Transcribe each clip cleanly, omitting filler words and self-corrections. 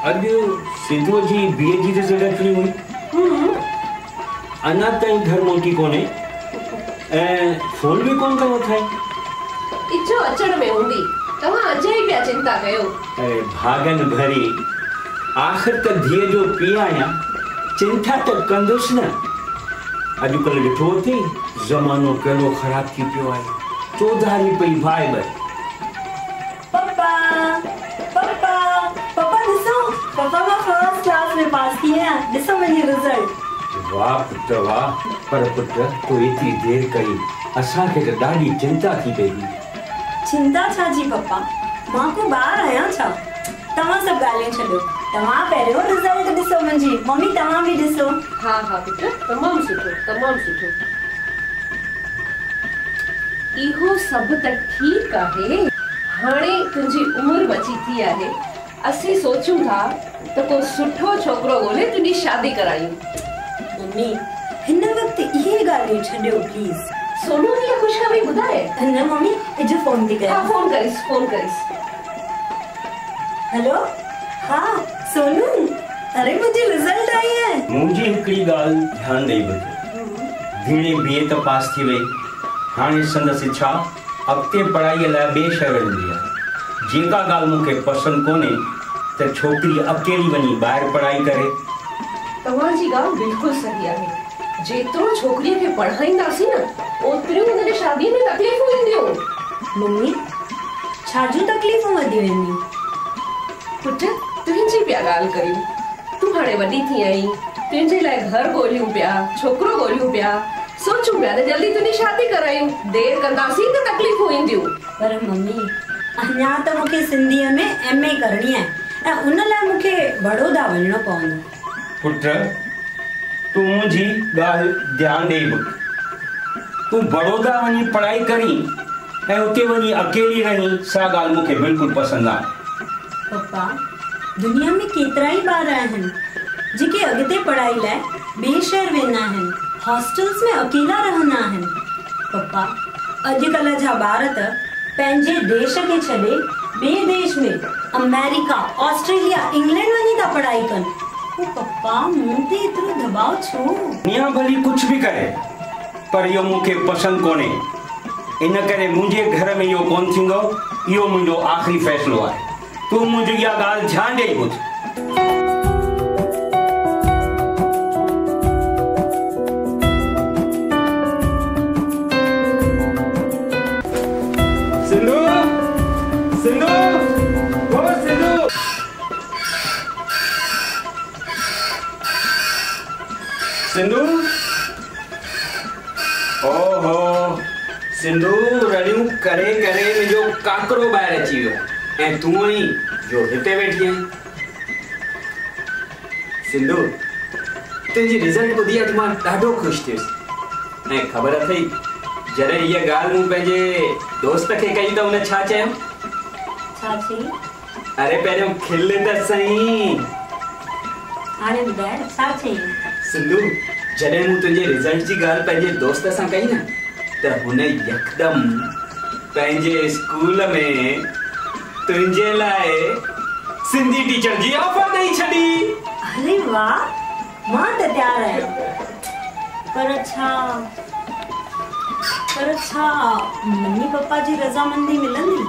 अॼु सिंधू जी बीए जी रिज़ल्ट अचणी हुई। अञा ताईं घर मोटी कोन्हे ऐं फोन भी कोन कयो अथई। इच्छो अचण में हूंदी, तव्हां अॼु ई पिया चिंता कयो। अरे भागन भरी, आख़िर त धीअ जो पीउ आहियां, चिंता त कंदुसि न। अॼुकल्ह ॾिठो अथई ज़मानो कहिड़ो ख़राब थी पियो आहे। चौधारी पई भाई बि। पापा पापा पापा ॾिसो, पापा मां फर्स्ट क्लास में पास थी आहियां। ॾिसो मुंहिंजी रिज़ल्ट। वाह पुट वाह। पर पुट तूं एतिरी देर कई, असांखे त ॾाढी चिंता थी पई। चिंता छा जी पप्पा, मां को ॿार आहियां छा? तव्हां सभु ॻाल्हियूं छॾियो, तव्हां पहिरियों रिज़ल्ट ॾिसो मुंहिंजी। मम्मी तव्हां बि ॾिसो। हाँ हाँ पुट, तमामु सुठो तमामु सुठो। इहो सभु त ठीकु आहे। हाणे तुंहिंजी उमिरि बची थी आहे। असीं सोचूं था त को सुठो छोकिरो ॻोल्हे तुंहिंजी शादी करायूं। मम्मी हिन वक़्तु इहे ॻाल्हियूं छॾियो प्लीज़। सोनू खे इहा ख़ुशख़बरी ॿुधाए। न मम्मी, अॼु फोन थी कयां। हाँ फोन करिस, फोन करिस। हेलो, हाँ सोनू, अरे मुंहिंजी रिज़ल्ट आई है। मुंहिंजी हिकिड़ी ॻाल्हि ध्यानु ॾेई ॿुध। धीणे बीए त पास थी वई, हाणे संदसि इच्छा अॻिते पढ़ाईअ लाइ ॿिए शहर वेंदी आहे। जेका ॻाल्हि मूंखे पसंदि कोन्हे त छोकिरी अकेली वञी ॿाहिरि पढ़ाई करे। तव्हांजी ॻाल्हि बिल्कुलु सही आहे। जेतिरो छोकिरीअ खे पढ़ाईंदासीं न, ओतिरियूं हुनखे शादीअ में तकलीफ़ूं ईंदियूं। मम्मी छा जूं तकलीफ़ूं वधी वेंदियूं? पुट तुंहिंजी पिया ॻाल्हि करियूं। तूं हाणे वॾी थी आहीं, तुंहिंजे लाइ घर ॻोल्हियूं पिया, छोकिरो ॻोल्हियूं पिया, सोचूं पिया त जल्दी तुंहिंजी शादी करायूं। देरि कंदासीं त तकलीफ़ूं ईंदियूं। पर मम्मी अञा त मूंखे सिंधीअ में एमए करणी आहे ऐं उन लाइ मूंखे बड़ौदा वञणो पवंदो। पुट तूं मुंहिंजी ॻाल्हि ध्यानु ॾेई ॿुध। तूं बड़ौदा वञी पढ़ाई करी ऐं उते वञी अकेली रही, सा ॻाल्हि मूंखे बिल्कुलु पसंदि आहे। पप्पा दुनिया में केतिरा ई ॿार आहिनि जेके अॻिते पढ़ाई लाइ ॿिए शहर वेंदा आहिनि, हॉस्टल्स में अकेला रहंदा आहिनि। पप्पा अॼुकल्ह जा ॿार त पंहिंजे देश खे छॾे ॿिए देश में अमेरिका, ऑस्ट्रेलिया, इंग्लैंड वञी था पढ़ाई कनि। पप्पा मूं ते एतिरो दबाव छो? दुनिया भली कुछ भी करे, पर इहो मूंखे पसंदि कोन्हे। इन करे मुंहिंजे घर में इहो कोन थींदो। इहो मुंहिंजो आख़िरी फ़ैसिलो आहे। तूं मुंहिंजी इहा ॻाल्हि ध्यानु ॾेई ॿुध। सिंधू, सिंधू, ओ सिंधू। सिंधू, ओहो सिंधू, रड़ियूं करे करे मुंहिंजो काकरो ॿाहिरि अची वियो ऐं तूं आई जो हिते वेठी आहीं। सिंधू तुंहिंजी रिज़ल्ट ॿुधी अॼु मां ॾाढो ख़ुशि थियुसि। ऐं ख़बर अथई जॾहिं इहा ॻाल्हि मूं पंहिंजे दोस्त खे कई त हुन छा चयो? छा चई? अरे पहिरियों खिल त सही। हाणे ॿुधाए छा चई? सिंधू जॾहिं मूं तुंहिंजे रिज़ल्ट जी ॻाल्हि पंहिंजे दोस्त सां कई न, त हुन यकदमि पंहिंजे स्कूल में तुंहिंजे लाइ सिंधी टीचर जी ऑफर ॾेई छॾी। अरे वाह, मां त तयार आहियां। पर छा मम्मी पापा जी रज़ामंदी मिलंदी?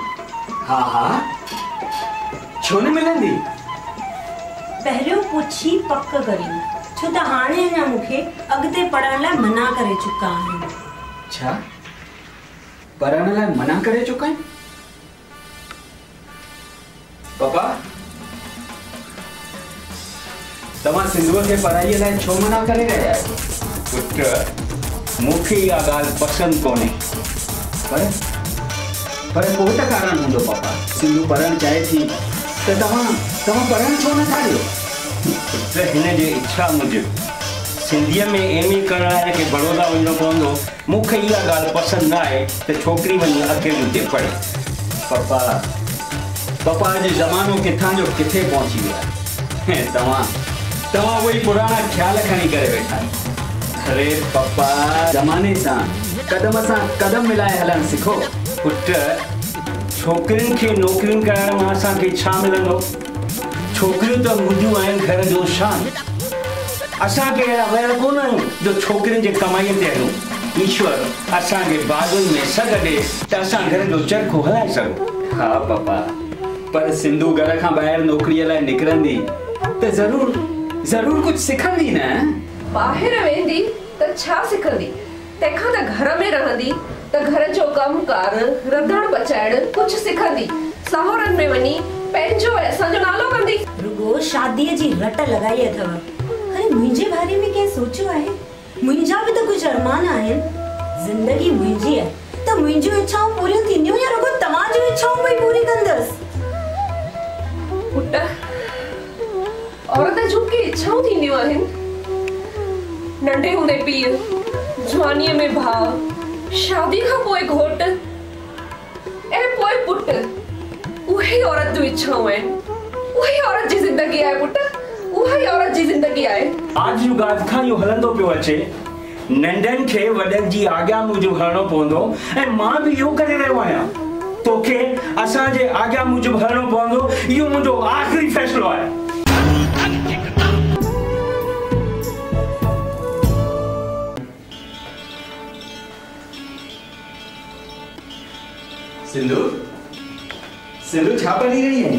हा हा, छो न मिलंदी? पहिरियों पुछी पक करी, छो त हाणे अञा मूंखे अॻिते पढ़ण लाइ मना करे चुका आहिनि। छा पढ़ण लाइ मना करे चुका आहिनि? पापा तव्हां सिंधूअ खे पढ़ाईअ लाइ छो मना करे रहिया आहियो? पुट मूंखे इहा ॻाल्हि पसंदि कोन्हे। पर पोइ त कारण हूंदो पापा। सिंधू पढ़णु चाहे थी त तव्हां पढ़णु छो नथा ॾियो? त हिन जी इच्छा मूजिबि सिंधीअ में एमए करण लाइ खे बड़ौदा वञणो पवंदो। मूंखे इहा ॻाल्हि पसंदि न आहे त छोकिरी वञी अकेली हुते पढ़े। पापा अॼु ज़मानो किथां जो किथे पहुची वियो आहे ऐं तव्हां उहे पुराणा ख़्याल खणी करे वेठा आहियो। अरे पापा ज़माने सां कदम मिलाए हलणु सिखो। पुट छोकिरियुनि खे नौकरियूं कराइण मां असांखे छा मिलंदो? छोकिरियूं त हूंदियूं आहिनि घर जो शान। असांखे अहिड़ा कोन आहियूं जो छोकिरियुनि जे कमाईअ ते आहियूं। ईश्वर असांखे बादुनि में सघ ॾे त असां घर जो चरखो हलाए सघूं। हा पप्पा, पर सिंधू घर खां ॿाहिरि नौकरीअ लाइ निकिरंदी त ज़रूर कुछ सिखंदी न। ॿाहिरि वेंदी त छा सिखंदी? तंहिंखां त घर में रहंदी त घर जो कमकार रधण बचाइण कुछ सिखंदी। सहुरनि में वञी पंहिंजो ऐं असांजो नालो कंदी। रुगो शादीअ जी रट लॻाई अथव। अरे मुंहिंजे बारे में कंहिं सोचियो आहे? मुंहिंजा बि त कुझु अरमान आहिनि। ज़िंदगी मुंहिंजी आहे त मुंहिंजियूं इच्छाऊं पूरियूं थींदियूं या रुगो तव्हांजूं इच्छाऊं बि पूरी कंदसि? पुट, औरत जूं के इच्छाऊं थींदियूं आहिनि। नंढे हूंदे पीउ, जवानीअ में भाउ, शादी खां पोइ घोट ऐं पोइ पुट। उहे औरत जूं इच्छाऊं आहिनि। उहे औरत जी ज़िंदगी आहे पुट, उहे औरत जी ज़िंदगी आहे। आज जो ॻाल्हि खां इहो हलंदो पियो अचे, नंढनि खे वॾनि जी आज्ञा मूजिबि हलणो पवंदो ऐं मां बि इहो करे रहियो आहियां। तोखे असांजे आज्ञा मूजिबि हलणो पवंदो, इहो मुंहिंजो आख़िरी फ़ैसिलो आहे। सिंधु छा पढ़ी रही है?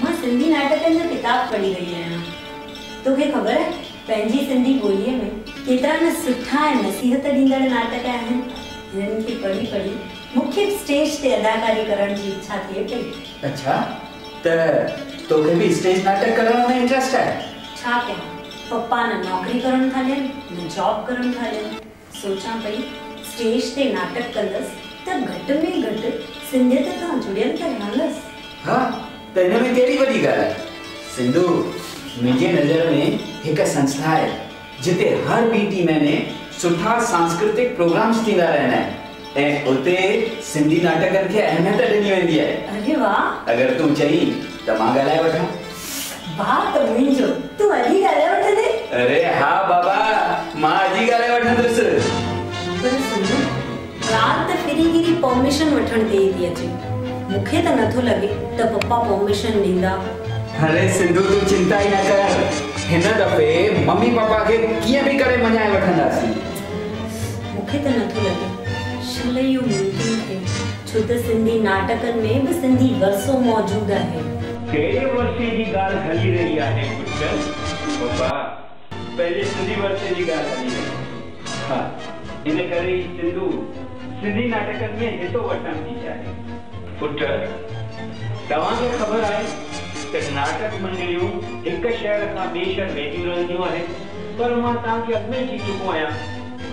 मां सिंधी नाटकनि जो किताब पढ़ी रही आहियां। तोखे ख़बर आहे पंहिंजी सिंधी ॿोलीअ में केतिरा न सुठा ऐं नसीहत ॾींदड़ नाटक आहिनि। हिननि खे पढ़ी पढ़ी मूंखे स्टेज ते अदाकारी करण जी इच्छा थिए पई। अच्छा, त तोखे बि स्टेज नाटक करण में इंट्रेस्ट आहे? छा कयां, पप्पा न नौकरी करण था ॾियनि न जॉब करण था ॾियनि। सोचां पई स्टेज ते नाटक कंदसि त घटि में घटि सिंधियत सां जुड़ियल त रहंदसि। हा, त हिन में कहिड़ी वॾी ॻाल्हि आहे? सिंधु, मुंहिंजे नज़र में हिकु संस्था आहे जिते हर ॿी टी महीने सुठा सांस्कृतिक प्रोग्राम्स थींदा रहंदा आहिनि ऐं उते सिंधी नाटकनि खे अहमियत ॾिनी वेंदी आहे। अरे वाह! अगरि तूं चई त मां ॻाल्हाए वठां। वाह, त मुंहिंजो तूं अॼु ॻाल्हाए वठंदे? अरे हा बाबा, मां अॼु ॻाल्हाए वठंदुसि। पर सुनो, रात फिरीगिरी परमिशन वठण ते थी अचे। मूंखे त नथो लॻे त पप्पा परमिशन ॾींदा। अरे सिंधु, तूं चिंता ई न कर। हिन दफ़े मम्मी पापा खे कीअं बि करे मञाए वठंदासीं। मूंखे त नथो लॻे शल इहो मुमकिन थिए, छो त सिंधी नाटकनि में बि सिंधी वरसो मौजूदु आहे। कहिड़े वर्षे जी ॻाल्हि हली रही आहे पुट? पप्पा, पहले सिंधी वर्षे जी ॻाल्हि हली रही। हा, इन करे सिंधु सिंधी नाटकनि में हिस्सो वठण थी चाहे। पुट, तव्हांखे ख़बर आहे त नाटक मंडलियूं हिक शहर खां ॿिए शहर वेंदियूं रहंदियूं आहिनि, पर मां तव्हांखे अॻु में चई चुको आहियां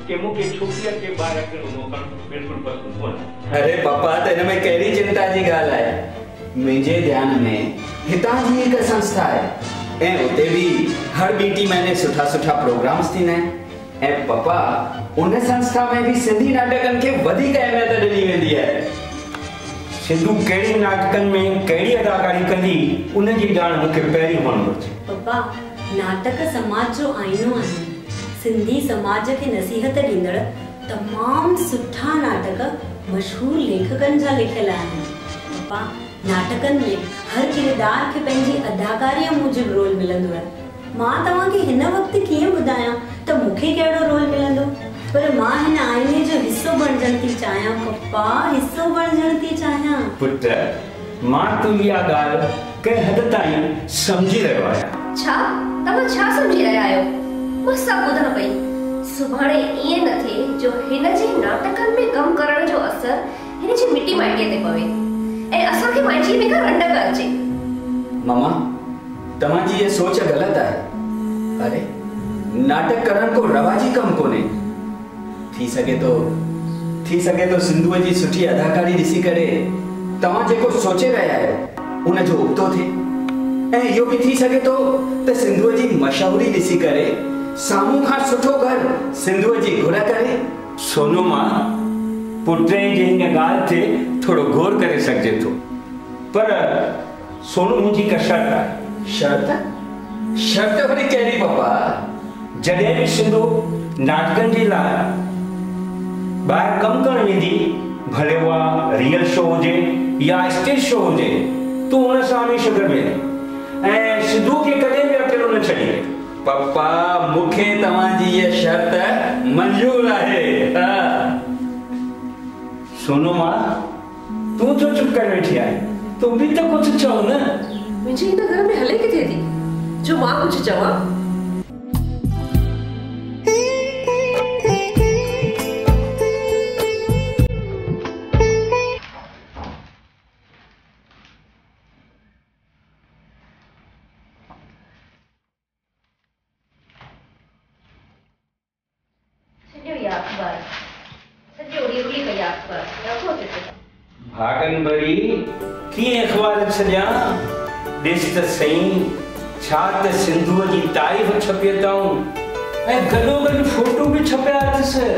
कि मूंखे छोकिरीअ खे ॿाहिरि अकेलो मोकिलणु बिल्कुलु पसंदि कोन्हे। अरे पप्पा, त हिन में कहिड़ी चिंता जी ॻाल्हि आहे? मुंहिंजे ध्यान में हितां जी हिकु संस्था आहे ऐं उते बि हर ॿी टी महीने सुठा सुठा प्रोग्राम्स थींदा आहिनि ऐं पप्पा, उन संस्था में भी सिंधी नाटकनि खे वधीक अहमियत ॾिनी वेंदी आहे। सिंधु कहिड़े नाटकनि में कहिड़ी अदाकारी कंदी, उन जी ॼाण मूंखे पहिरीं हुअणु घुरिजे। पप्पा, नाटक समाज जो आईनो आहिनि। सिंधी समाज खे नसीहत ॾींदड़ तमामु सुठा नाटक मशहूर लेखकनि जा लिखियल आहिनि। पप्पा, नाटकनि में हर किरदार खे पंहिंजी अदाकारीअ मूजिबि रोल मिलंदो आहे। मां तव्हांखे हिन वक़्तु कीअं ॿुधायां त मूंखे कहिड़ो रोल मिलंदो, पर मां हिन आईने जो हिस्सो बणजण थी चाहियां। पप्पा, हिस्सो बणजण थी चाहियां। पुट, मां तुंहिंजी इहा ॻाल्हि कंहिं हद ताईं सम्झी रहियो आहियां। छा तव्हां छा सम्झी रहिया आहियो? मां सभु ॿुधण पई। सुभाणे ईअं न थिए जो हिन जे नाटकनि में कमु करण जो असर हिन जी मिटी माइटीअ ते पवे ऐं असांखे माइटीअ में का रंडक अचे। मामा, तव्हांजी ये सोच ग़लति आहे। अरे, नाटक करण को रवाजी कम कोने। थी सके तो सिंधुअ जी सुठी अदाकारी ॾिसी करे तव्हां जेको सोचे रहिया आहियो उन जो उबतो थिए ऐं इहो बि थी सके थो त सिंधुअ जी मशहूरी ॾिसी करे साम्हूं खां सुठो घर सिंधुअ जी घुर करे। सोनू, मां पुट जे हिन ॻाल्हि ते थोरो गौर करे सघिजे थो, पर सोनू, मुंहिंजी हिकु शर्त आहे। शर्त वरी कहिड़ी पप्पा? जॾहिं बि सिंधु नाटकनि जे लाइ ॿाहिरि कमु करणु वेंदी, भले उहा रियल शो हुजे या स्टेज शो हुजे, तूं हुन सां हमेशह गॾु वेंदी। ऐं सिद्धू खे कॾहिं बि अकेलो न छॾींदे। पप्पा मूंखे तव्हांजी ये शर्त मंजूर आहे। सोनू मां तूं छो चुप करे वेठी आहे? तूं बि त कुझु चओ न। मुंहिंजी हिन घर में हले किथे थी जो मां कुझु चवां? भागन भरी कीअं अख़बार छॾियां? ॾिस त सही छा त सिंधूअ जी तारीफ़ छपी अथऊं ऐं गॾोगॾु फोटो बि छपिया अथसि।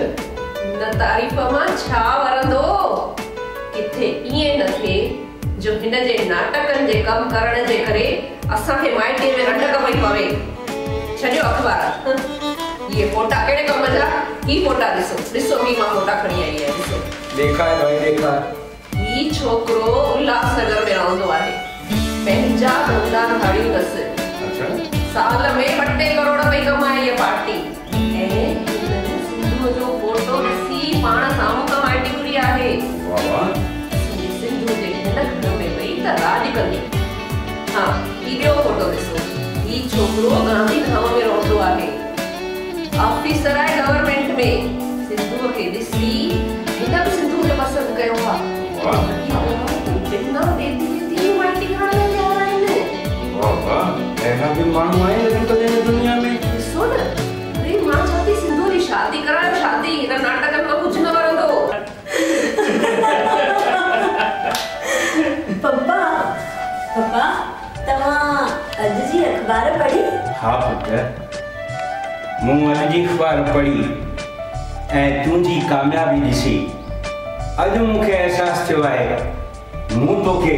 न तारीफ़ मां छा वरंदो? किथे ईअं न थिए जो हिन जे नाटकनि जे कम करण जे करे असांखे माइटीअ में रंडक पई पवे। छॾियो अख़बार। ये फोटा कहिड़े कम जा? ही फोटा ॾिसो ॾिसो ही मां फोटा खणी आई आहियां। ॾिसो ॾेखार भाई ॾेखार। ही छोकरो उल्हासनगर में रहंदो आहे। पंहिंजा धंधा धाड़ियूं अथसि। अच्छा। साल में 2 करोड़ पई कमाए ये पार्टी। ऐं सिंधू जो फोटो ॾिसी पाण साम्हूं का माइटी घुरी आहे। वाह वाह। सिंधू जे हिन घर में वई त राज कंदी। हाँ ही ॿियो फोटो ॾिसो। ही छोकरो गांधीधाम में रहंदो आहे। ऑफिसर आहे गवर्नमेंट में। सिंधू खे ॾिसी हिन बि सिंधू खे पसंदि कयो आहे। बिना देती देती माइटी खणण में तयार आहिनि। वाह वाह। ऐसा भी माण्हू आहिनि अॼुकल्ह दुनिया में। ॾिसो न। अरे मां चाहती सिंधू जी शादी करायो। शादी हिन नाटकनि मां कुझु न वरंदो। पप्पा पप्पा तव्हां अॼु जी अख़बार पढ़ी? हाँ पुट, मूं अॼु जी अख़बार पढ़ी ऐं तुंहिंजी कामयाबी ॾिसी अॼु मूंखे अहसासु थियो आहे मूं तोखे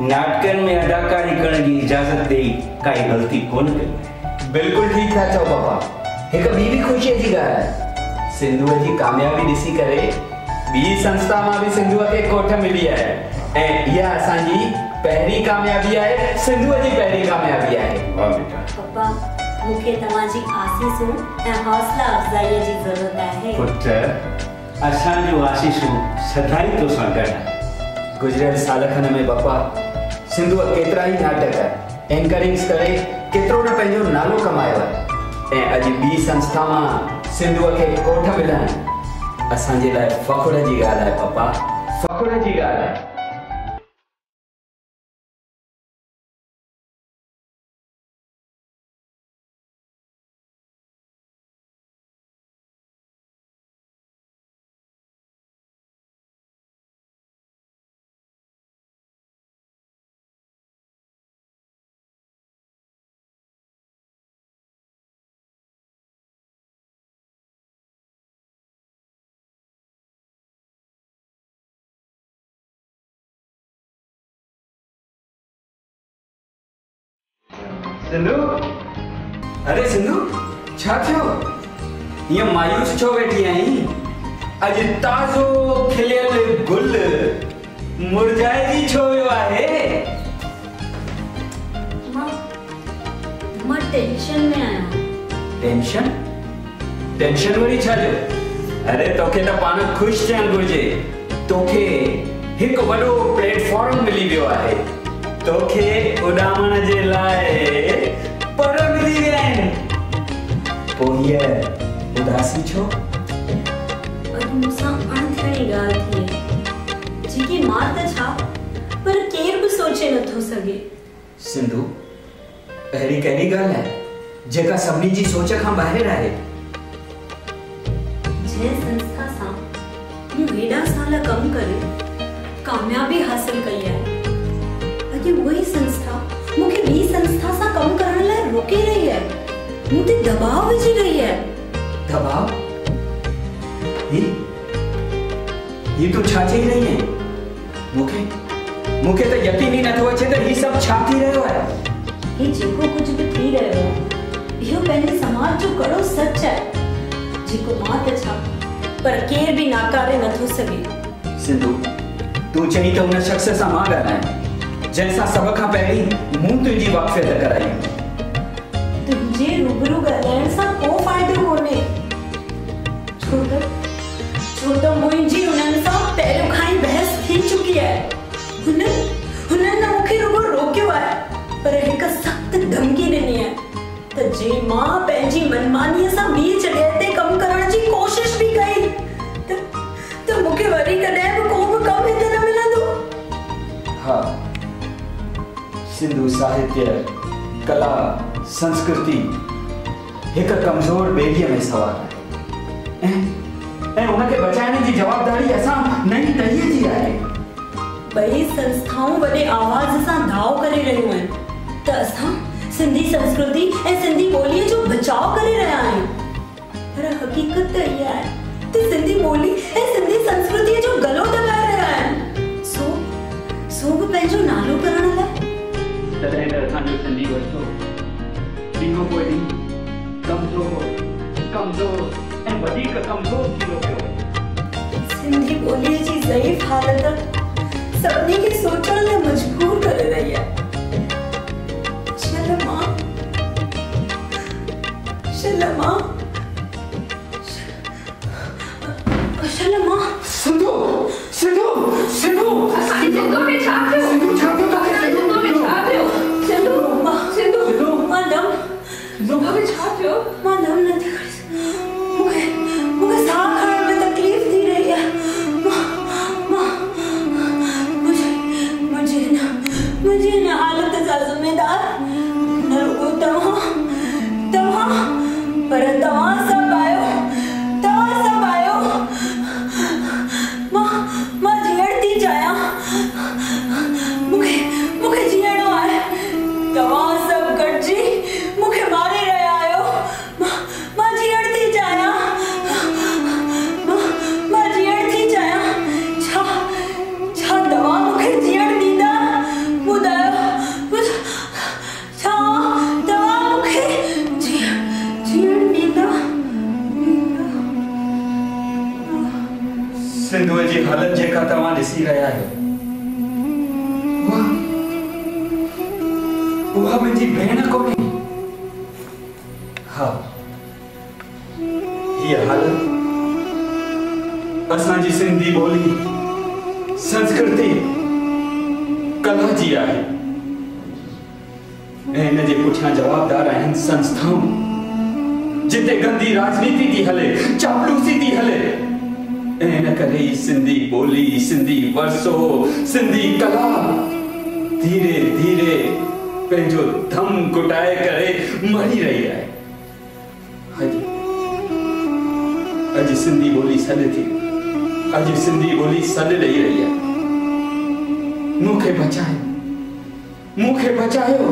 नाटकनि में अदाकारी करण जी इजाज़त ॾेई काई ग़लती कोन कई। बिल्कुलु ठीकु था चओ पप्पा। हिकु ॿी बि ख़ुशीअ जी ॻाल्हि आहे। सिंधूअ जी कामयाबी ॾिसी करे ॿी संस्था मां बि सिंधूअ खे कोठ मिली आहे ऐं इहा असांजी पहिरीं कामयाबी आहे। सिंधूअ जी पहिरीं कामयाबी आहे। वाह बेटा। पप्पा मूंखे तव्हांजी आसीसूं ऐं हौसला अफ़ज़ाईअ जी ज़रूरत आहे। पुट असांजूं आसीसूं सदाई तोसां गॾु आहे। गुज़िरियल साल खन में पप्पा सिंधूअ केतिरा ई नाटक एंकरिंग्स करे केतिरो न पंहिंजो नालो कमायो आहे ऐं अॼु ॿी संस्था मां सिंधूअ खे कोठ मिलणु असांजे लाइ फ़ख़ुर जी ॻाल्हि आहे पप्पा। फ़ख़ुर जी ॻाल्हि आहे। सिंधू, अरे सिंधू छा थियो? ये मायूस छो वेठी आहीं? अॼु ताज़ो खिलियल गुल मुरझाइजी छो वियो आहे? मां टेंशन में आहियां। टेंशन? टेंशन वरी छा जो? अरे तोखे त पाण ख़ुशि थियणु घुरिजे। तोखे हिकु वॾो प्लेटफॉर्म मिली वियो आहे। तोखे उॾामण जे लाइ पर मिली विया आहिनि। पोइ हीअ उदासी छो? अॼु मूंसां अणथियणी ॻाल्हि थी जेकी मां त छा पर केर बि सोचे नथो सघे। सिंधू अहिड़ी कहिड़ी ॻाल्हि आहे जेका सभिनी जी सोच खां ॿाहिरि आहे? जंहिं संस्था सां मूं हेॾा साल कमु करे कामयाबी हासिल कई आहे अॼु उहा संस्था मूंखे ॿी संस्था सां कमु करण लाइ रोके रही है। मूं ते दबाव विझी रही है। दबाव? ही तू छा चई रही है? मूंखे त यकीन ई नथो अचे त ही सभु छा थी रहियो आहे। ही जेको कुझु बि थी रहियो आहे इहो पंहिंजे समाज जो कड़ो सच आहे जेको मां त छा पर केर बि नाकारे नथो सघे। सिंधू तू चई त उन शख़्स सां मां ॻाल्हायां जैसा सब खां पहिरीं मूं तुंहिंजी वाक़फ़ियत कराई। तुंहिंजे रूबरू ॻाल्हाइण सां को फ़ाइदो कोन्हे, छो त मुंहिंजी उन्हनि सां पहिरियों खां ई बहस थी चुकी आहे। हुननि न मूंखे रुगो रोकियो आहे, पर हिकु सख़्त धमकी ॾिनी आहे त जे मां पंहिंजी मनमानीअ सां ॿी जॻह ते कमु करण जी कोशिश बि कई त मूंखे वरी कॾहिं बि को बि कमु हिते न मिलंदो। हा, सिंधु साहित्य, कला, संस्कृति हिकु कमज़ोर ॿेड़ीअ में सवार आहे ऐं उनखे बचाइण जी जवाबदारी असां नई टहीअ जी आहे। ॿई संस्थाऊं वॾे आवाज़ सां दाव करे रहियूं आहिनि त असां सिंधी संस्कृति ऐं सिंधी ॿोलीअ जो बचाव करे रहिया आहियूं, पर हक़ीक़त त इहा आहे त सिंधी ॿोली ऐं सिंधी संस्कृतिअ जो गलो दॿाए रहिया आहिनि। सो बि पंहिंजो नालो करण लाइ तॾहिं त असांजो सिंधी वरितो ॾींहों पोइ ॾींहुं कमज़ोर ऐं वधीक कमज़ोर थींदो पियो। सिंधी ॿोलीअ जी ज़ईफ़ हालत सभिनी खे सोचण लाइ मजबूर करे रही आहे। शलमा सिंधु सिंधु सिंधु सिंधु में छा थियो? सिंधु छा थियो? सिंधु में छा थियो? सिंधु मां दम सिंधु में छा थियो? मां दम नथी खणी, मूंखे साह खणण में तकलीफ़ थी रही है। मुझे इन हालत जा ज़िम्मेदार न रुगो तव्हां पर तव्हां सब आयो। मां जीअण थी चाहियां, मूंखे जीअणो आहे। तव्हां सब गॾिजी मूंखे मारे रहिया आहियो। मां जीअण थी चाहियां, मां जीअण थी चाहियां। छा तव्हां मूंखे जीअण ॾींदा? ॿुधायो, छा तव्हां मूंखे जीअण ॾींदा? सिंधुअ जी हालत जेका तव्हां ॾिसी रहिया आहियो, उहा मुंहिंजी भेण कोन्हे। हा, हीअ हालत असांजी सिंधी ॿोली, संस्कृति, कला जी आहे ऐं हिन जे पुठियां जवाबदार आहिनि संस्थाऊं जिते गंदी राजनीति थी हले, चापलूसी थी हले ऐं हिन करे ई सिंधी ॿोली, सिंधी वरसो, सिंधी कला धीरे धीरे पंहिंजो दम कुटाए करे मरी रही आहे। अॼु सिंधी ॿोली सॾ थी, अॼु सिंधी ॿोली सॾ ॾेई रही आहे। मूंखे बचायो, मूंखे बचायो।